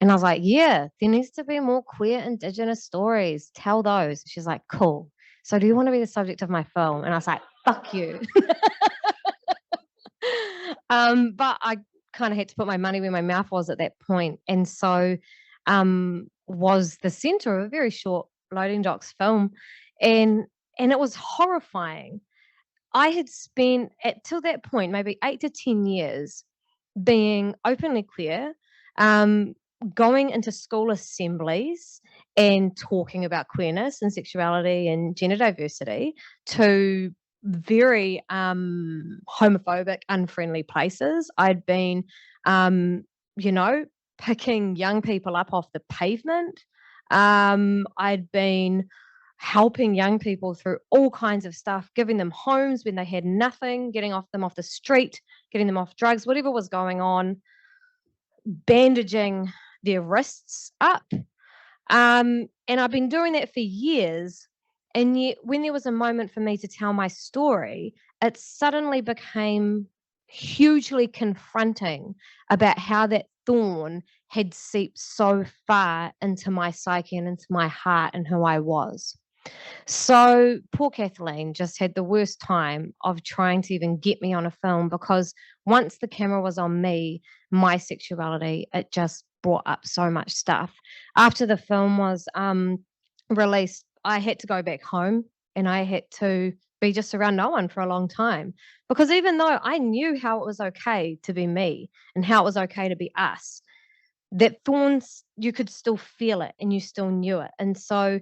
And I was like, yeah, there needs to be more queer Indigenous stories. Tell those. She's like, cool. So do you want to be the subject of my film? And I was like, fuck you. But I kind of had to put my money where my mouth was at that point. And so was the center of a very short Loading Docks film. And it was horrifying. I had spent, till that point, maybe 8 to 10 years being openly queer, going into school assemblies and talking about queerness and sexuality and gender diversity to very homophobic, unfriendly places. I'd been, you know, picking young people up off the pavement. I'd been helping young people through all kinds of stuff, giving them homes when they had nothing, getting them off the street, getting them off drugs, whatever was going on, bandaging their wrists up. And I've been doing that for years. And yet when there was a moment for me to tell my story, it suddenly became hugely confronting about how that thorn had seeped so far into my psyche and into my heart and who I was. So poor Kathleen just had the worst time of trying to even get me on a film, because once the camera was on me, my sexuality, it just brought up so much stuff. After the film was released, I had to go back home and I had to be just around no one for a long time, because even though I knew how it was okay to be me and how it was okay to be us, that thorns, you could still feel it and you still knew it. And so,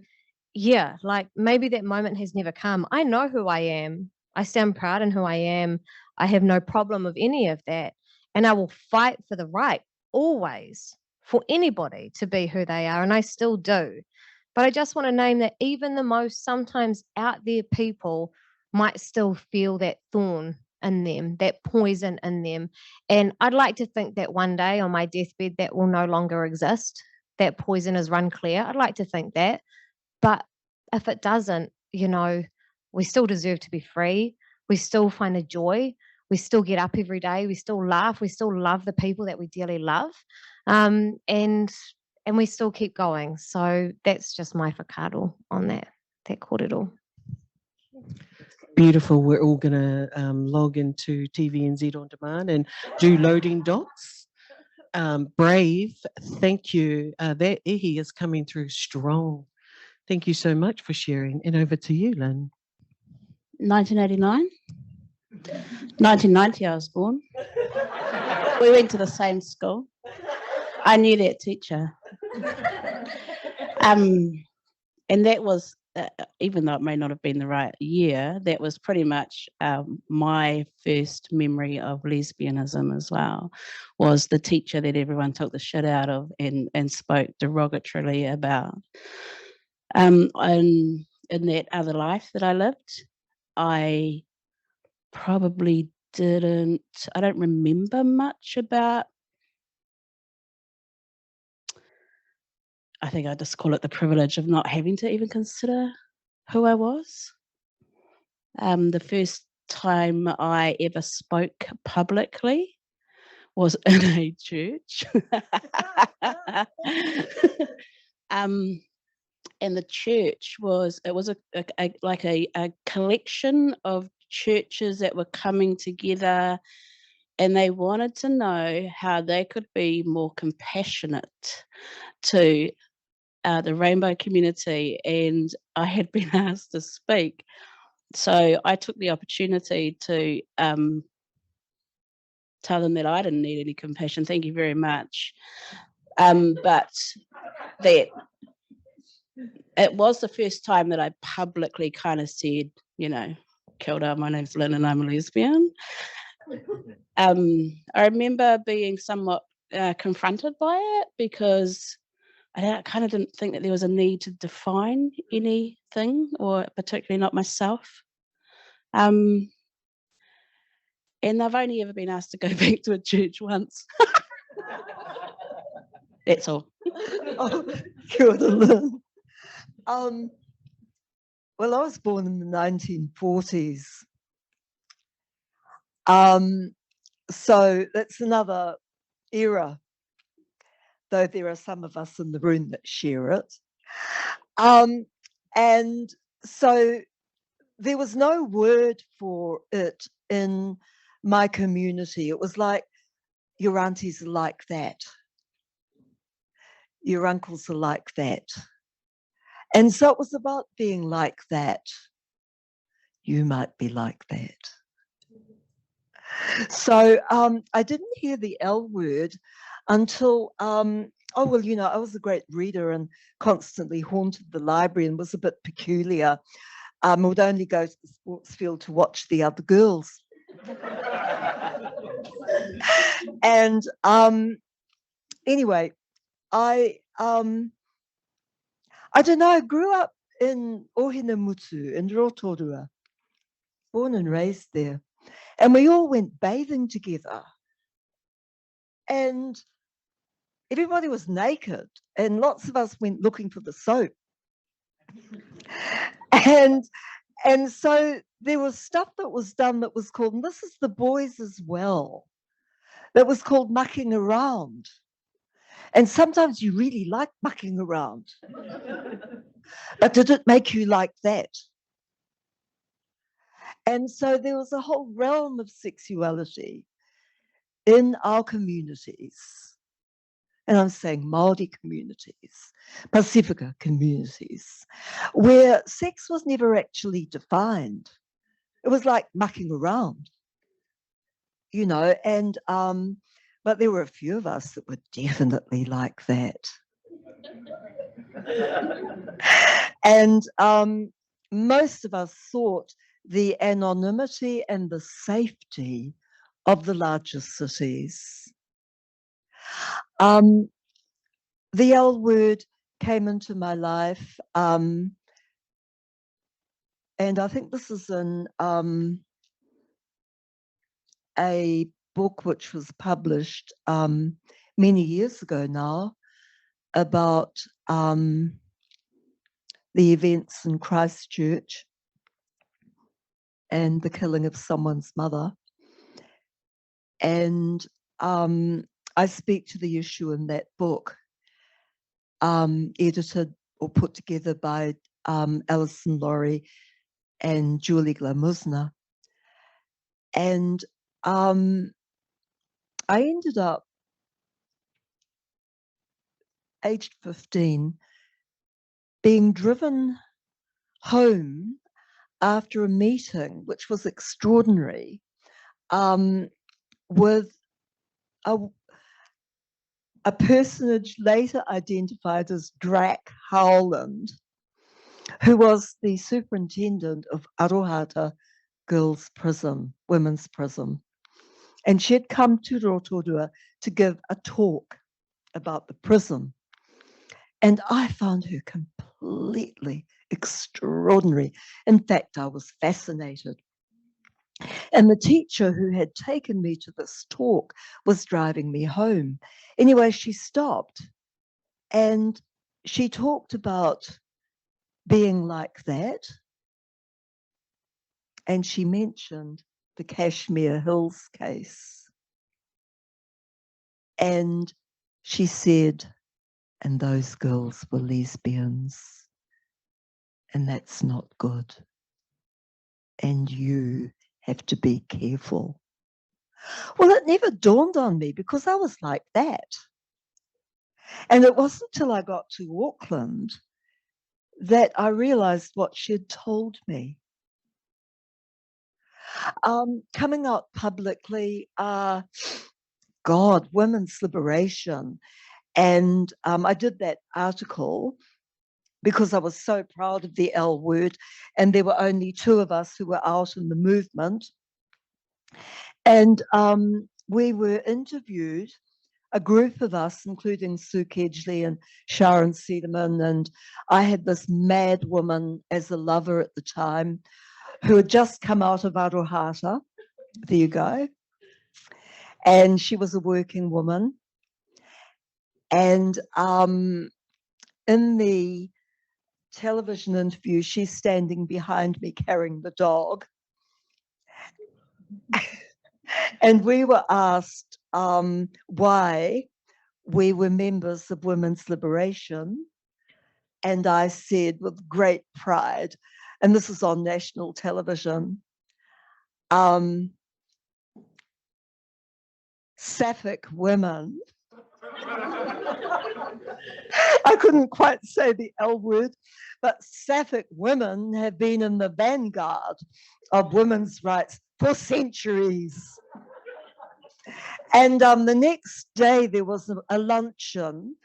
yeah, like maybe that moment has never come. I know who I am. I stand proud in who I am. I have no problem with any of that. And I will fight for the right always for anybody to be who they are. And I still do. But I just want to name that even the most sometimes out there people might still feel that thorn in them, that poison in them. And I'd like to think that one day on my deathbed that will no longer exist. That poison is run clear. I'd like to think that. But if it doesn't, you know, we still deserve to be free. We still find the joy. We still get up every day. We still laugh. We still love the people that we dearly love. And we still keep going. So that's just my whakaaro on that. te kōrero. Beautiful. We're all going to log into TVNZ On Demand and do loading docs. Brave, thank you. That ihi is coming through strong. Thank you so much for sharing. And over to you, Lynn. 1989? 1990 I was born. We went to the same school. I knew that teacher. And that was, even though it may not have been the right year, that was pretty much my first memory of lesbianism as well, was the teacher that everyone took the shit out of and spoke derogatorily about. And in that other life that I lived, I probably I don't remember much about, I think I just call it the privilege of not having to even consider who I was. The first time I ever spoke publicly was in a church. And the church was like a collection of churches that were coming together, and they wanted to know how they could be more compassionate to the rainbow community, and I had been asked to speak. So I took the opportunity to tell them that I didn't need any compassion. Thank you very much. But that it was the first time that I publicly kind of said, you know, kia ora, my name's Lynn and I'm a lesbian. I remember being somewhat confronted by it, because I kind of didn't think that there was a need to define anything, or particularly not myself. And I've only ever been asked to go back to a church once. That's all. Oh, kia ora, Lynn. Well, I was born in the 1940s. So that's another era, though there are some of us in the room that share it. And so there was no word for it in my community. It was like, your aunties are like that. Your uncles are like that. And so it was about being like that. You might be like that. So I didn't hear the L word until, oh, well, you know, I was a great reader and constantly haunted the library and was a bit peculiar. I would only go to the sports field to watch the other girls. And anyway, I don't know, I grew up in Ohinemutu in Rotorua, born and raised there. And we all went bathing together. And everybody was naked, and lots of us went looking for the soap. And so there was stuff that was done that was called, and this is the boys as well, that was called mucking around. And sometimes you really like mucking around. But did it make you like that? And so there was a whole realm of sexuality in our communities. And I'm saying Māori communities, Pacifica communities, where sex was never actually defined. It was like mucking around, you know, and but there were a few of us that were definitely like that. And most of us sought the anonymity and the safety of the larger cities. The L word came into my life, and I think this is in a book which was published many years ago now about the events in Christchurch and the killing of someone's mother. And I speak to the issue in that book, edited or put together by Alison Laurie and Julie Glamuzna. And I ended up, aged 15, being driven home after a meeting, which was extraordinary, with a personage later identified as Drac Howland, who was the superintendent of Arohata Girls' Prison, Women's Prison. And she had come to Rotorua to give a talk about the prison. And I found her completely extraordinary. In fact, I was fascinated. And the teacher who had taken me to this talk was driving me home. Anyway, she stopped and she talked about being like that. And she mentioned the Kashmir Hills case. And she said, and those girls were lesbians. And that's not good. And you have to be careful. Well, it never dawned on me because I was like that. And it wasn't until I got to Auckland that I realized what she'd told me. Coming out publicly, God, women's liberation. And I did that article because I was so proud of the L word, and there were only 2 of us who were out in the movement. And we were interviewed, a group of us, including Sue Kedgley and Sharon Cederman, and I had this mad woman as a lover at the time who had just come out of Arohata. There you go. And she was a working woman. And in the television interview, she's standing behind me carrying the dog. And we were asked why we were members of Women's Liberation. And I said with great pride, and this is on national television, Sapphic women. I couldn't quite say the L word, but Sapphic women have been in the vanguard of women's rights for centuries. And the next day there was a luncheon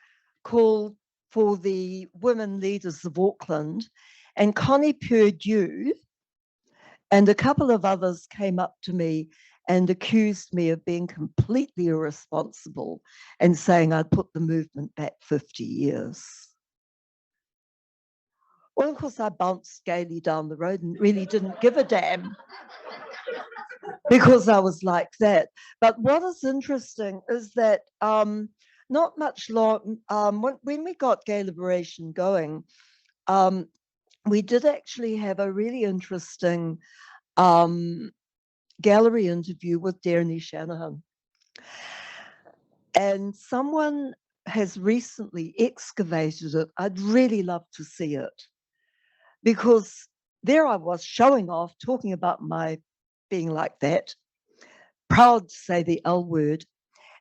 called for the women leaders of Auckland, and Connie Perdue and a couple of others came up to me and accused me of being completely irresponsible and saying I'd put the movement back 50 years. Well, of course, I bounced gaily down the road and really didn't give a damn because I was like that. But what is interesting is that not much long, when we got Gay Liberation going, we did actually have a really interesting gallery interview with Derny Shanahan. And someone has recently excavated it. I'd really love to see it because there I was showing off, talking about my being like that, proud to say the L word.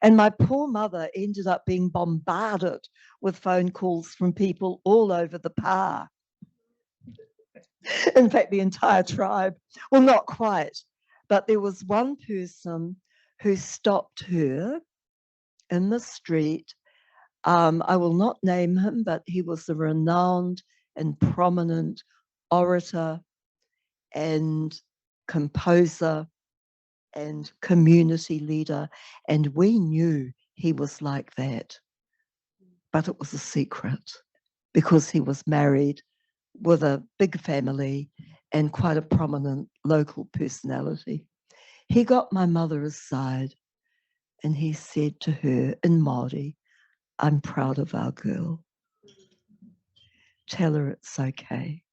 And my poor mother ended up being bombarded with phone calls from people all over the pa. In fact, the entire tribe. Well, not quite. But there was one person who stopped her in the street. I will not name him, but he was a renowned and prominent orator and composer and community leader. And we knew he was like that. But it was a secret because he was married with a big family and quite a prominent local personality. He got my mother aside and he said to her in Māori, I'm proud of our girl. Tell her it's okay.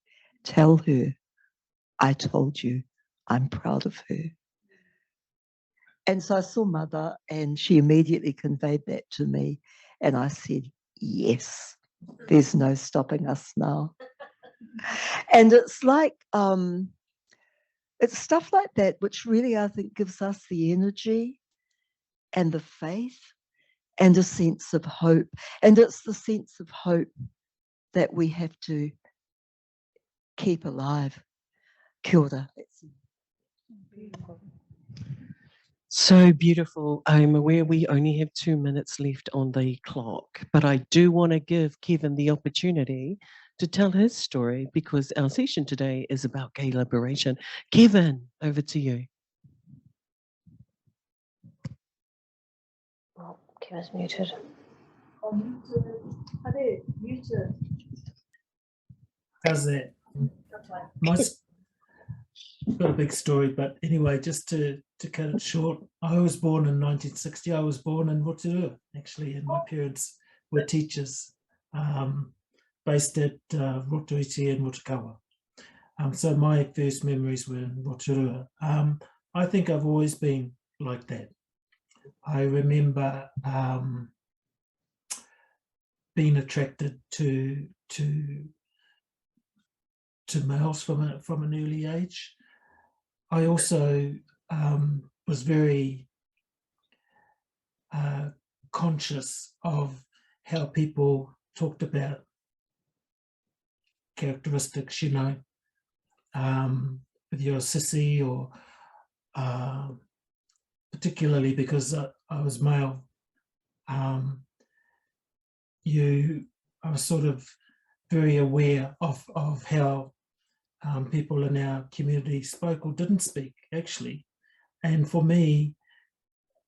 Tell her I told you I'm proud of her. And so I saw mother and she immediately conveyed that to me. And I said, yes, there's no stopping us now. And it's like, it's stuff like that which really, I think, gives us the energy and the faith and a sense of hope. And it's the sense of hope that we have to keep alive. Kia ora. So beautiful. I'm aware we only have 2 minutes left on the clock, but I do want to give Kevin the opportunity to tell his story because our session today is about gay liberation. Kevin, over to you. Oh, Kevin's muted. How's that? Mine's got a big story, but anyway, just to cut it short, I was born in 1960. I was born in Rotorua, actually, and my parents were teachers based at Rotoiti and Rotokawa. So my first memories were in Rotorua. I think I've always been like that. I remember being attracted to males from an early age. I also was very conscious of how people talked about characteristics, you know, whether you're a sissy or particularly because I was male, I was sort of very aware of how people in our community spoke or didn't speak, actually. And for me,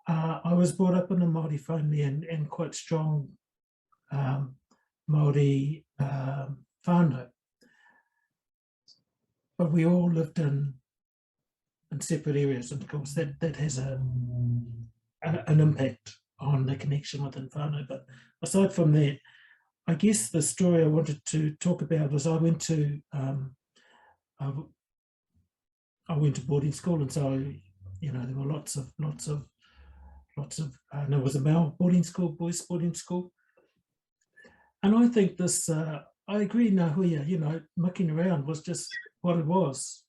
I was brought up in a Māori family and quite strong Māori whānau. But we all lived in separate areas, and of course that has an impact on the connection within whānau. But aside from that, I guess the story I wanted to talk about was I went to boarding school, and so, you know, there were lots of and it was a male boarding school, boys boarding school. And I think this, I agree, Nahuia, you know, mucking around was just what it was,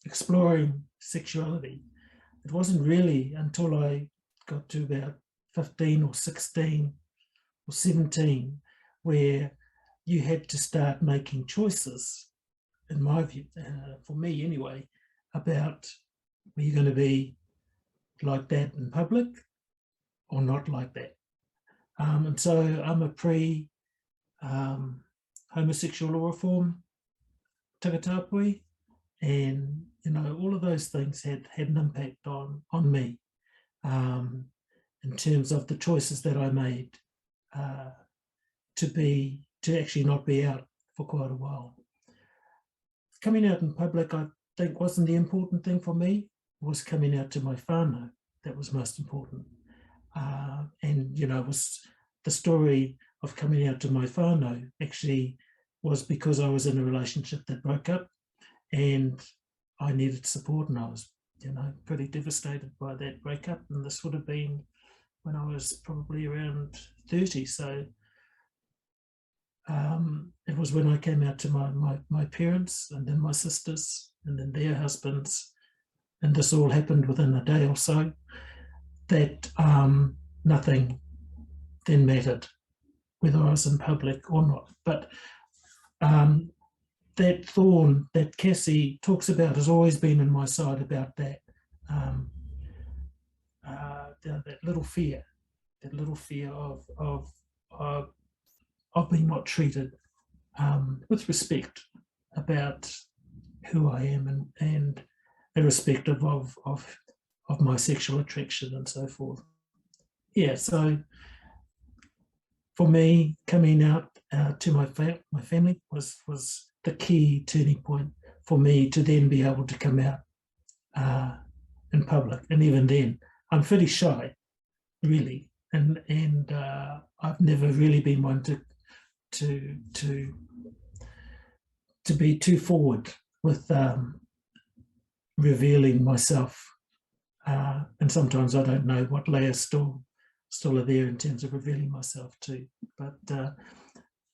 exploring sexuality. It wasn't really until I got to about 15 or 16 or 17 where you had to start making choices, in my view, for me anyway, about were you going to be like that in public or not like that. And so I'm a homosexual law reform takatāpui, and, you know, all of those things had an impact on me in terms of the choices that I made to actually not be out for quite a while. Coming out in public, I think, wasn't the important thing for me. It was coming out to my whānau that was most important. And, you know, it was the story of coming out to my whānau actually was because I was in a relationship that broke up and I needed support, and I was, you know, pretty devastated by that breakup. And this would have been when I was probably around 30. So it was when I came out to my parents and then my sisters and then their husbands, and this all happened within a day or so, that nothing then mattered, whether I was in public or not. But that thorn that Cassie talks about has always been in my side about that, that little fear of being not treated with respect about who I am and irrespective of my sexual attraction and so forth. Yeah, so for me, coming out to my family was the key turning point for me to then be able to come out in public. And even then, I'm pretty shy, really, and I've never really been one to be too forward with revealing myself, and sometimes I don't know what layers still are there in terms of revealing myself too. But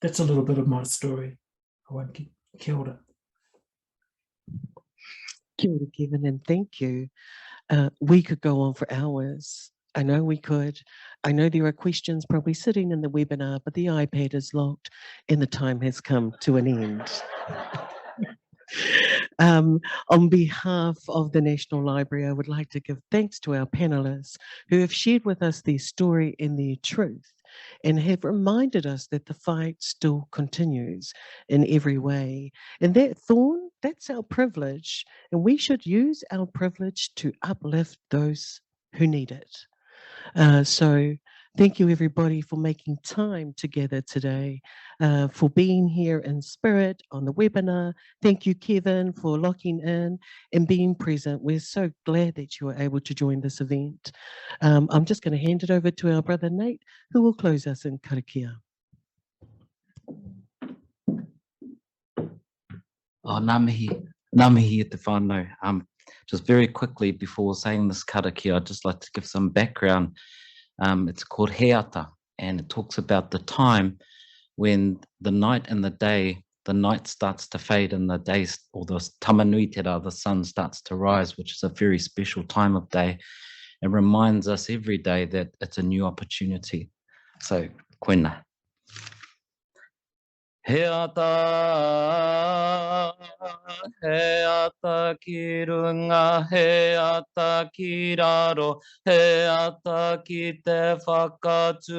that's a little bit of my story. Whakawanki. Kia ora. Kia ora, Kevin, and thank you. We could go on for hours. I know we could. I know there are questions probably sitting in the webinar, but the iPad is locked and the time has come to an end. On behalf of the National Library, I would like to give thanks to our panelists who have shared with us their story and their truth and have reminded us that the fight still continues in every way. And that thorn, that's our privilege, and we should use our privilege to uplift those who need it. So thank you everybody for making time together today, for being here in spirit on the webinar. Thank you, Kevin, for locking in and being present. We're so glad that you were able to join this event. I'm just going to hand it over to our brother Nate, who will close us in karakia. Oh, ngā mihi e te whānau. Just very quickly before saying this karakia, I'd just like to give some background. It's called Heata, and it talks about the time when the night and the day, the night starts to fade and the day, or the tamanuitera, the sun starts to rise, which is a very special time of day. It reminds us every day that it's a new opportunity. So, koina. Heata, heata ki runga, heata ki raro, heata ki te whakatūtū,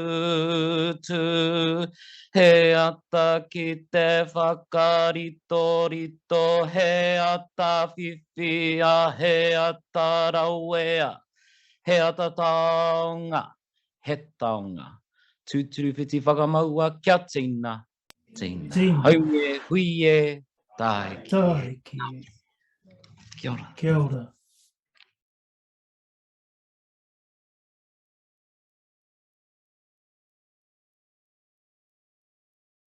heata ki te whakarito rito, heata whiwhia, heata rauea, heata taonga, he taonga, tūturu whiti whakamaua kia tina. Tina. Haunge, huie, tai ki. Tai ki. Kia ora. Kia ora.